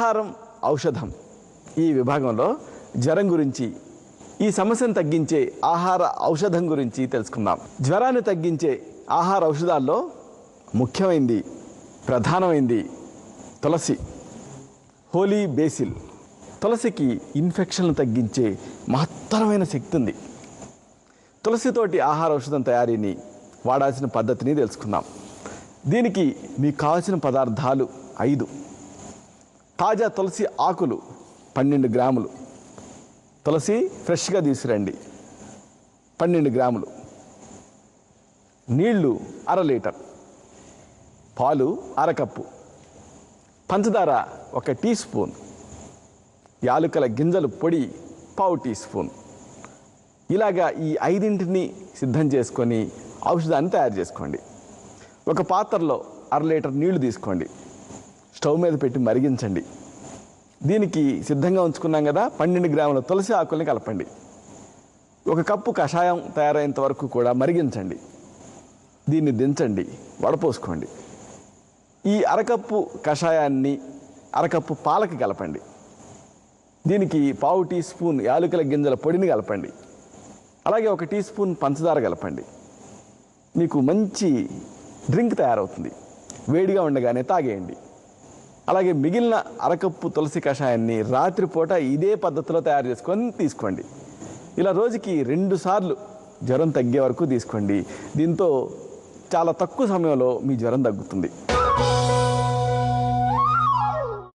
ఆహారం ఔషధం ఈ విభాగంలో జ్వరం గురించి, ఈ సమస్యను తగ్గించే ఆహార ఔషధం గురించి తెలుసుకుందాం. జ్వరాన్ని తగ్గించే ఆహార ఔషధాల్లో ముఖ్యమైనది, ప్రధానమైనది తులసి, హోలీ బేసిల్. తులసికి ఇన్ఫెక్షన్లు తగ్గించే మహత్తరమైన శక్తి ఉంది. తులసితోటి ఆహార ఔషధం తయారీని వాడాల్సిన పద్ధతిని తెలుసుకుందాం. దీనికి మీకు కావాల్సిన పదార్థాలు 5. తాజా తులసి ఆకులు 12 గ్రాములు, తులసి ఫ్రెష్గా తీసుకురండి 12 గ్రాములు, నీళ్లు 1/2 లీటర్, పాలు 1/2 కప్పు, పంచదార 1 టీ స్పూన్, యాలకుల గింజలు పొడి 1/4 టీ స్పూన్. ఇలాగా ఈ 5ంటిని సిద్ధం చేసుకొని ఔషధాన్ని తయారు చేసుకోండి. ఒక పాత్రలో 1/2 లీటర్ నీళ్లు తీసుకోండి, స్టవ్ మీద పెట్టి మరిగించండి. దీనికి సిద్ధంగా ఉంచుకున్నాం కదా 12 గ్రాముల తులసి ఆకుల్ని కలపండి. 1 కప్పు కషాయం తయారైనంత వరకు కూడా మరిగించండి. దీన్ని దించండి, వడపోసుకోండి. ఈ 1/2 కప్పు కషాయాన్ని 1/2 కప్పు పాలకి కలపండి. దీనికి 1/4 టీ స్పూన్ యాలకుల గింజల పొడిని కలపండి. అలాగే 1 టీ స్పూన్ పంచదార కలపండి. మీకు మంచి డ్రింక్ తయారవుతుంది. వేడిగా ఉండగానే తాగేయండి. అలాగే మిగిలిన 1/2 కప్పు తులసి కషాయాన్ని రాత్రిపూట ఇదే పద్ధతిలో తయారు చేసుకొని తీసుకోండి. ఇలా రోజుకి 2 సార్లు జ్వరం తగ్గే వరకు తీసుకోండి. దీంతో చాలా తక్కువ సమయంలో మీ జ్వరం తగ్గుతుంది.